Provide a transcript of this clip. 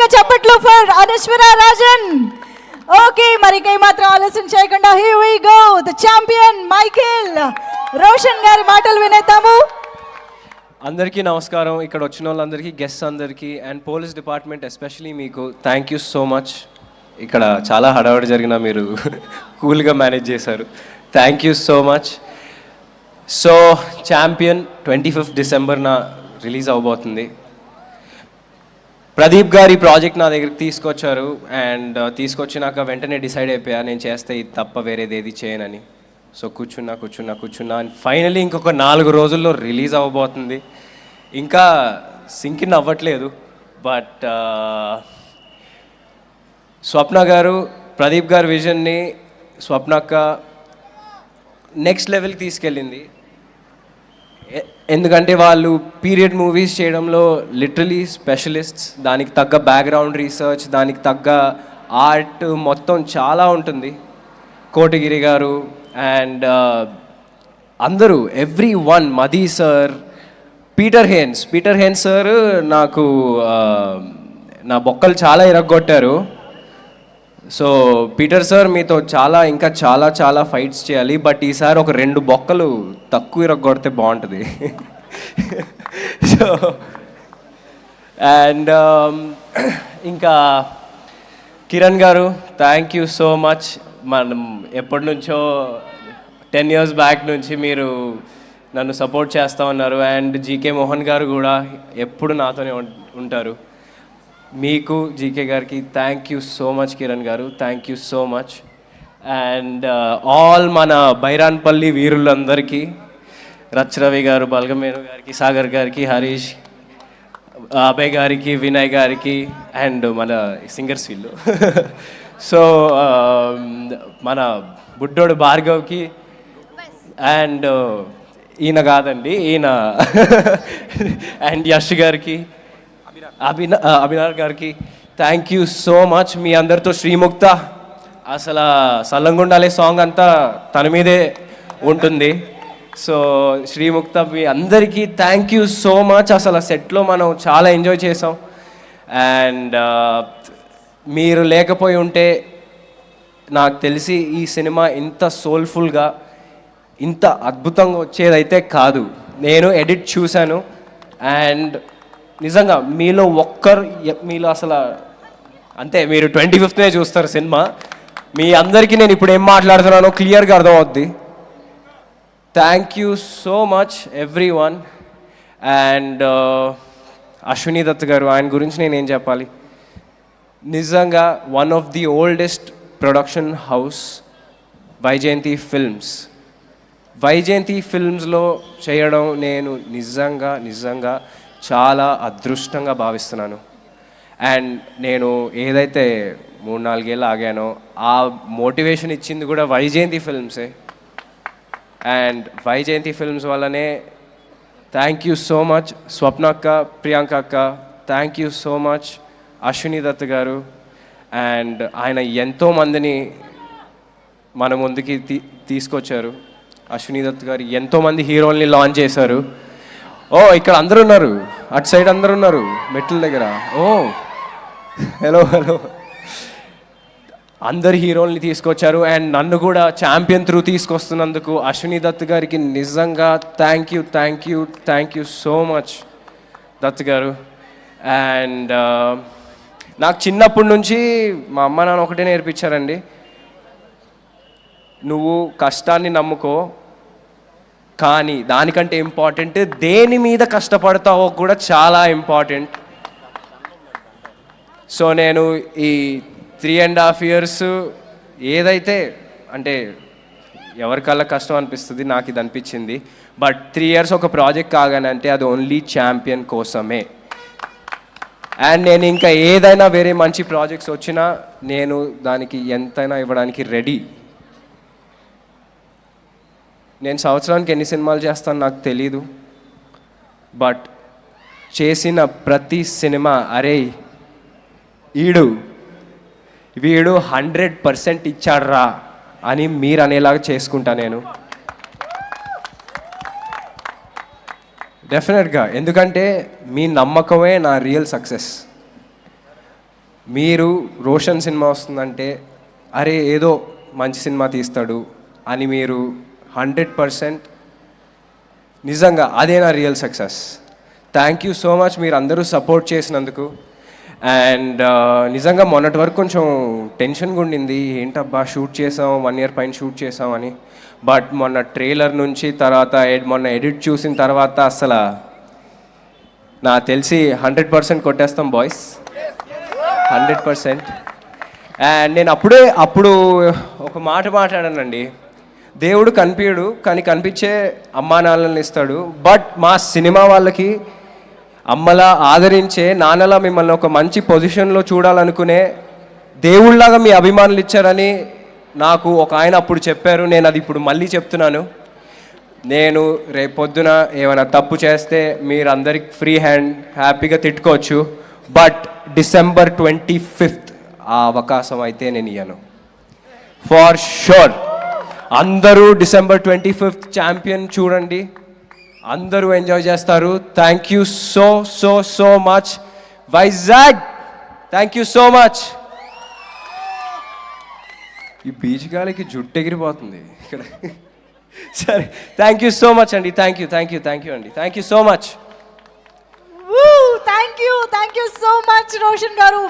గట్టిగా చప్పట్లు for Anaswara Rajan. Okay, మరి మాత్రం ఆలస్యం చేయకుండా here we go, the champion Michael Roshan గారి మాటలు వినేద్దాము. అందరికీ నమస్కారం. ఇక్కడ వచ్చిన వాళ్ళందరికీ, గెస్ట్స్ అందరికీ అండ్ పోలీస్ డిపార్ట్మెంట్ ఎస్పెషలీ మీకు థ్యాంక్ యూ సో మచ్. ఇక్కడ చాలా హడావడి జరిగిన మీరు కూల్గా మేనేజ్ చేశారు. Thank you so much. So champion 25th డిసెంబర్న రిలీజ్ అవబోతుంది. ప్రదీప్ గారి ప్రాజెక్ట్ నా దగ్గరికి తీసుకొచ్చారు అండ్ తీసుకొచ్చినాక వెంటనే డిసైడ్ అయిపోయా నేను చేస్తే ఇది తప్ప వేరేది ఏది చేయనని. సో కూర్చున్నా అండ్ ఫైనలీ ఇంకొక 4 రోజుల్లో రిలీజ్ అవ్వబోతుంది. ఇంకా సింకిన్ అవ్వట్లేదు, బట్ స్వప్న గారు, ప్రదీప్ గారి విజన్ని స్వప్నక్క నెక్స్ట్ లెవెల్కి తీసుకెళ్ళింది. ఎందుకంటే వాళ్ళు పీరియడ్ మూవీస్ చేయడంలో లిటరలీ స్పెషలిస్ట్స్. దానికి తగ్గ బ్యాక్గ్రౌండ్ రీసెర్చ్, దానికి తగ్గ ఆర్ట్ మొత్తం చాలా ఉంటుంది. కోటగిరి గారు అండ్ అందరూ, ఎవ్రీ వన్, మదీ సార్, పీటర్ హేన్స్ సార్ నాకు నా బొక్కలు చాలా ఇరగొట్టారు. సో పీటర్ సార్ మీతో ఇంకా చాలా ఫైట్స్ చేయాలి, బట్ ఈసారి ఒక 2 బొక్కలు తక్కువ ఇరగొడితే బాగుంటుంది. సో అండ్ ఇంకా కిరణ్ గారు, థ్యాంక్ యూ సో మచ్. మనం ఎప్పటి నుంచో 10 years బ్యాక్ నుంచి మీరు నన్ను సపోర్ట్ చేస్తూ ఉన్నారు. అండ్ జీకే మోహన్ గారు కూడా ఎప్పుడు నాతోనే ఉంటారు. మీకు, జీకే గారికి thank you so much. Kiran గారు thank you so much. And all మన బైరాన్పల్లి వీరులందరికీ, రవి గారు, బల్గమేరు గారికి, సాగర్ గారికి, హరీష్, అభయ్ గారికి, వినయ్ గారికి అండ్ మన సింగర్స్ వీళ్ళు. సో మన బుడ్డోడు భార్గవ్కి అండ్ ఈయన కాదండి ఈయన అండ్ యష్ గారికి, అభినార్ గారికి థ్యాంక్ యూ సో మచ్. మీ అందరితో శ్రీముక్త, అసలు సల్లంగుండాలే సాంగ్ అంతా తన మీదే ఉంటుంది. సో శ్రీముక్త, మీ అందరికీ థ్యాంక్ యూ సో మచ్. అసలు సెట్లో మనం చాలా ఎంజాయ్ చేసాం. అండ్ మీరు లేకపోయి ఉంటే నాకు తెలిసి ఈ సినిమా ఇంత సోల్ఫుల్గా, ఇంత అద్భుతంగా వచ్చేదైతే కాదు. నేను ఎడిట్ చూశాను అండ్ నిజంగా మీలో మీలో అసలు అంతే, మీరు 25th చూస్తారు సినిమా. మీ అందరికీ నేను ఇప్పుడు ఏం మాట్లాడుతున్నానో క్లియర్గా అర్థమవుద్ది. Thank you so much every one. And Ashwini Dutt గారు, ఆయన గురించి నేనేం చెప్పాలి. నిజంగా one of the oldest production house Vyjayanthi films. Vyjayanthi ఫిల్మ్స్లో చేయడం నేను నిజంగా చాలా అదృష్టంగా భావిస్తున్నాను. అండ్ నేను ఏదైతే 3-4 ఏళ్ళు ఆగానో ఆ మోటివేషన్ ఇచ్చింది కూడా వైజయంతి ఫిల్మ్సే. అండ్ వైజయంతి ఫిల్మ్స్ వల్లనే థ్యాంక్ యూ సో మచ్ స్వప్న అక్క, ప్రియాంక అక్క, thank you so much Ashwini Dutt గారు. అండ్ ఆయన ఎంతోమందిని మన ముందుకి తీసుకొచ్చారు. అశ్విని దత్ గారు ఎంతోమంది హీరోల్ని లాంచ్ చేశారు. ఓ ఇక్కడ అందరూ ఉన్నారు, అటు సైడ్ అందరూ ఉన్నారు మెట్ల దగ్గర. ఓ హలో అందరు హీరోల్ని తీసుకొచ్చారు. అండ్ నన్ను కూడా ఛాంపియన్ త్రూ తీసుకొస్తున్నందుకు అశ్విని దత్ గారికి నిజంగా thank you so much Dutt గారు. అండ్ నాకు చిన్నప్పటి నుంచి మా అమ్మ నాన్న ఒకటే నేర్పించారండి, నువ్వు కష్టాన్ని నమ్ముకో, కానీ దానికంటే ఇంపార్టెంట్ దేని మీద కష్టపడతావో కూడా చాలా ఇంపార్టెంట్. సో నేను ఈ 3.5 years ఏదైతే అంటే ఎవరికల్లా కష్టం అనిపిస్తుంది, నాకు ఇది అనిపించింది. బట్ 3 years ఒక ప్రాజెక్ట్ కాగానంటే అది ఓన్లీ ఛాంపియన్ కోసమే. అండ్ నేను ఇంకా ఏదైనా వేరే మంచి ప్రాజెక్ట్స్ వచ్చినా నేను దానికి ఎంతైనా ఇవ్వడానికి రెడీ. నేను సంవత్సరానికి ఎన్ని సినిమాలు చేస్తాను నాకు తెలీదు, బట్ చేసిన ప్రతి సినిమా అరే వీడు 100% ఇచ్చాడ్రా అని మీరు అనేలాగా చేసుకుంటా నేను డెఫినెట్గా. ఎందుకంటే మీ నమ్మకమే నా రియల్ సక్సెస్. మీరు రోషన్ సినిమా వస్తుందంటే అరే ఏదో మంచి సినిమా తీస్తాడు అని మీరు 100% నిజంగా అదే నా real success. Thank you so much మీరు అందరూ సపోర్ట్ చేసినందుకు. అండ్ నిజంగా మొన్నటి వరకు కొంచెం టెన్షన్గా ఉండింది, ఏంటబ్బా షూట్ చేసాం 1 year పైన షూట్ చేసాం అని. బట్ మొన్న ట్రైలర్ నుంచి తర్వాత మొన్న ఎడిట్ చూసిన తర్వాత అసలు నాకు తెలిసి 100% కొట్టేస్తాం బాయ్స్, 100%. అండ్ నేను అప్పుడు ఒక మాట మాట్లాడానండి, దేవుడు కనిపించడు కానీ కనిపించే అమ్మా నాన్నలను ఇస్తాడు. బట్ మా సినిమా వాళ్ళకి అమ్మలా ఆదరించే, నాన్నలా మిమ్మల్ని ఒక మంచి పొజిషన్లో చూడాలనుకునే దేవుళ్ళలాగా మీ అభిమానులు ఇచ్చారని నాకు ఒక ఆయన అప్పుడు చెప్పారు. నేను అది ఇప్పుడు మళ్ళీ చెప్తున్నాను. నేను రేపొద్దున ఏమైనా తప్పు చేస్తే మీరు అందరికి ఫ్రీ హ్యాండ్ హ్యాపీగా తిట్టుకోవచ్చు. బట్ December 25th ఆ అవకాశం అయితే నేను ఇయ్యను ఫార్ షూర్. అందరూ December 25th ఛాంపియన్ చూడండి, అందరూ ఎంజాయ్ చేస్తారు. Thank you so so so much Vizag, thank you so much. ఈ బీచ్ గాలికి జుట్టు ఎగిరిపోతుంది ఇక్కడ. సరే, థ్యాంక్ యూ సో మచ్ అండి, థ్యాంక్ యూ అండి, thank you so much. Thank you so much Roshan గారు.